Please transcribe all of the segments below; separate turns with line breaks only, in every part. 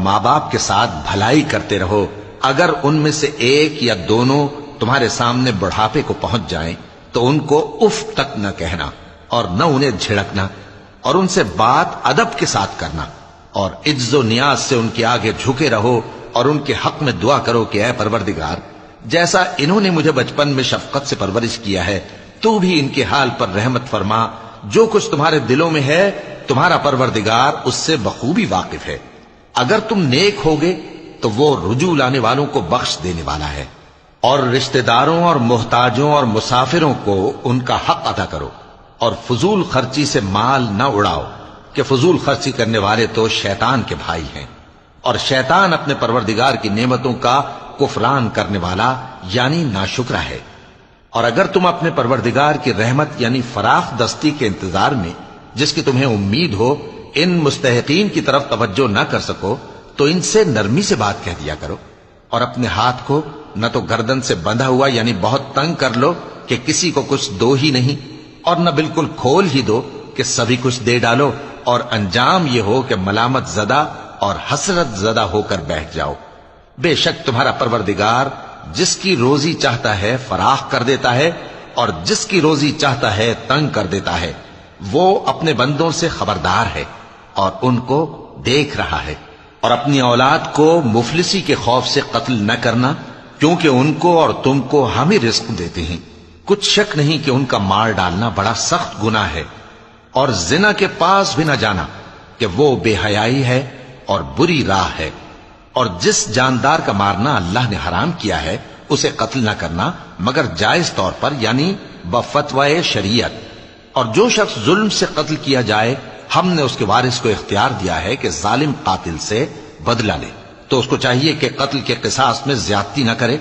ماں باپ کے ساتھ بھلائی کرتے رہو۔ اگر ان میں سے ایک یا دونوں تمہارے سامنے بڑھاپے کو پہنچ جائیں تو ان کو اف تک نہ کہنا اور نہ انہیں جھڑکنا، اور ان سے بات ادب کے ساتھ کرنا، اور عجز و نیاز سے ان کے آگے جھکے رہو اور ان کے حق میں دعا کرو کہ اے پروردگار، جیسا انہوں نے مجھے بچپن میں شفقت سے پرورش کیا ہے تو بھی ان کے حال پر رحمت فرما۔ جو کچھ تمہارے دلوں میں ہے تمہارا پروردگار اس سے بخوبی واقف ہے۔ اگر تم نیک ہوگے تو وہ رجوع لانے والوں کو بخش دینے والا ہے۔ اور رشتہ داروں اور محتاجوں اور مسافروں کو ان کا حق ادا کرو، اور فضول خرچی سے مال نہ اڑاؤ کہ فضول خرچی کرنے والے تو شیطان کے بھائی ہیں، اور شیطان اپنے پروردگار کی نعمتوں کا کفران کرنے والا یعنی ناشکرا ہے۔ اور اگر تم اپنے پروردگار کی رحمت یعنی فراخ دستی کے انتظار میں جس کی تمہیں امید ہو ان مستحقین کی طرف توجہ نہ کر سکو تو ان سے نرمی سے بات کہہ دیا کرو، اور اپنے ہاتھ کو نہ تو گردن سے بندھا ہوا یعنی بہت تنگ کر لو کہ کسی کو کچھ دو ہی نہیں، اور نہ بالکل کھول ہی دو کہ سبھی کچھ دے ڈالو، اور انجام یہ ہو کہ ملامت زدہ اور حسرت زدہ ہو کر بیٹھ جاؤ۔ بے شک تمہارا پروردگار جس کی روزی چاہتا ہے فراخ کر دیتا ہے، اور جس کی روزی چاہتا ہے تنگ کر دیتا ہے۔ وہ اپنے بندوں سے خبردار ہے اور ان کو دیکھ رہا ہے۔ اور اپنی اولاد کو مفلسی کے خوف سے قتل نہ کرنا، کیونکہ ان کو اور تم کو ہم ہی رزق دیتے ہیں۔ کچھ شک نہیں کہ ان کا مار ڈالنا بڑا سخت گناہ ہے۔ اور زنا کے پاس بھی نہ جانا کہ وہ بے حیائی ہے اور بری راہ ہے۔ اور جس جاندار کا مارنا اللہ نے حرام کیا ہے اسے قتل نہ کرنا مگر جائز طور پر یعنی بفتوائے شریعت۔ اور جو شخص ظلم سے قتل کیا جائے ہم نے اس کے وارث کو اختیار دیا ہے کہ ظالم قاتل سے بدلہ لے، تو اس کو چاہیے کہ قتل کے قصاص میں زیادتی نہ کرے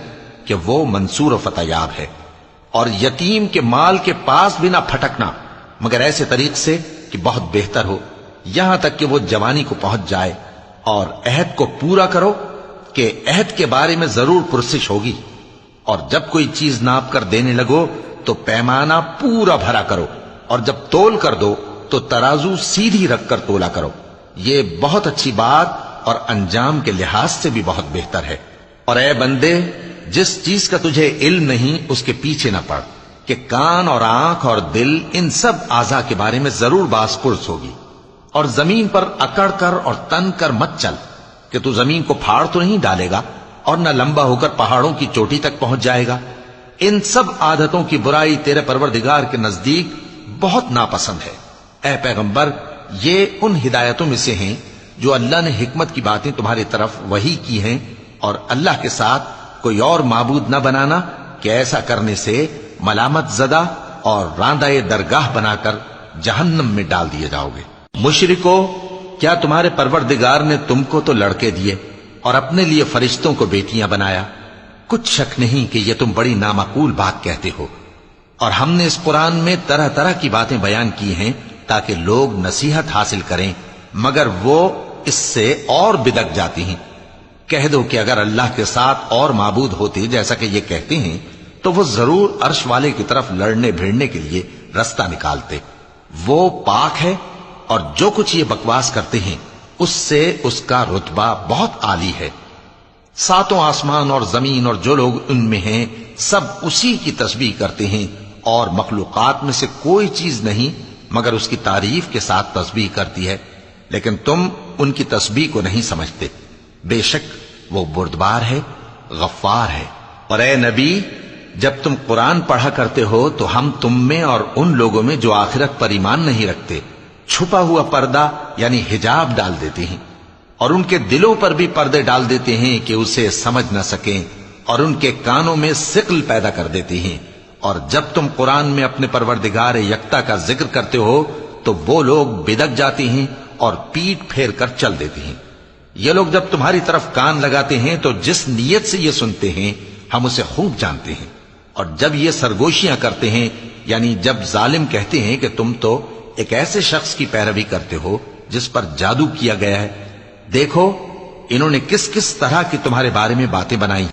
کہ وہ منصور و فتح یاب ہے۔ اور یتیم کے مال کے پاس بھی نہ پھٹکنا مگر ایسے طریق سے کہ بہت بہتر ہو، یہاں تک کہ وہ جوانی کو پہنچ جائے۔ اور عہد کو پورا کرو کہ عہد کے بارے میں ضرور پرسش ہوگی۔ اور جب کوئی چیز ناپ کر دینے لگو تو پیمانہ پورا بھرا کرو، اور جب تول کر دو تو ترازو سیدھی رکھ کر تولا کرو۔ یہ بہت اچھی بات اور انجام کے لحاظ سے بھی بہت بہتر ہے۔ اور اے بندے، جس چیز کا تجھے علم نہیں اس کے پیچھے نہ پڑ کہ کان اور آنکھ اور دل ان سب اعضاء کے بارے میں ضرور باز پرس ہوگی۔ اور زمین پر اکڑ کر اور تن کر مت چل کہ تو زمین کو پھاڑ تو نہیں ڈالے گا اور نہ لمبا ہو کر پہاڑوں کی چوٹی تک پہنچ جائے گا۔ ان سب عادتوں کی برائی تیرے پروردگار کے نزدیک بہت ناپسند ہے۔ اے پیغمبر، یہ ان ہدایتوں میں سے ہیں جو اللہ نے حکمت کی باتیں تمہاری طرف وحی کی ہیں، اور اللہ کے ساتھ کوئی اور معبود نہ بنانا کہ ایسا کرنے سے ملامت زدہ اور راندہ درگاہ بنا کر جہنم میں ڈال دیے جاؤ گے۔ مشرکو، کیا تمہارے پروردگار نے تم کو تو لڑکے دیے اور اپنے لیے فرشتوں کو بیٹیاں بنایا؟ کچھ شک نہیں کہ یہ تم بڑی نامعقول بات کہتے ہو۔ اور ہم نے اس قرآن میں طرح طرح کی باتیں بیان کی ہیں تاکہ لوگ نصیحت حاصل کریں، مگر وہ اس سے اور بدک جاتی ہیں۔ کہہ دو کہ اگر اللہ کے ساتھ اور معبود ہوتے جیسا کہ یہ کہتے ہیں تو وہ ضرور عرش والے کی طرف لڑنے بھیڑنے کے لیے رستہ نکالتے۔ وہ پاک ہے، اور جو کچھ یہ بکواس کرتے ہیں اس سے اس کا رتبہ بہت عالی ہے۔ ساتوں آسمان اور زمین اور جو لوگ ان میں ہیں سب اسی کی تسبیح کرتے ہیں، اور مخلوقات میں سے کوئی چیز نہیں مگر اس کی تعریف کے ساتھ تسبیح کرتی ہے، لیکن تم ان کی تسبیح کو نہیں سمجھتے۔ بے شک وہ بردبار ہے، غفار ہے۔ اور اے نبی، جب تم قرآن پڑھا کرتے ہو تو ہم تم میں اور ان لوگوں میں جو آخرت پر ایمان نہیں رکھتے چھپا ہوا پردہ یعنی حجاب ڈال دیتے ہیں، اور ان کے دلوں پر بھی پردے ڈال دیتے ہیں کہ اسے سمجھ نہ سکیں، اور ان کے کانوں میں ثقل پیدا کر دیتے ہیں۔ اور جب تم قرآن میں اپنے پروردگار یکتا کا ذکر کرتے ہو تو وہ لوگ بدک جاتے ہیں اور پیٹ پھیر کر چل دیتے ہیں۔ یہ لوگ جب تمہاری طرف کان لگاتے ہیں تو جس نیت سے یہ سنتے ہیں ہم اسے خوب جانتے ہیں، اور جب یہ سرگوشیاں کرتے ہیں یعنی جب ظالم کہتے ہیں کہ تم تو ایک ایسے شخص کی پیروی کرتے ہو جس پر جادو کیا گیا ہے، دیکھو انہوں نے کس کس طرح کی تمہارے بارے میں باتیں بنائی۔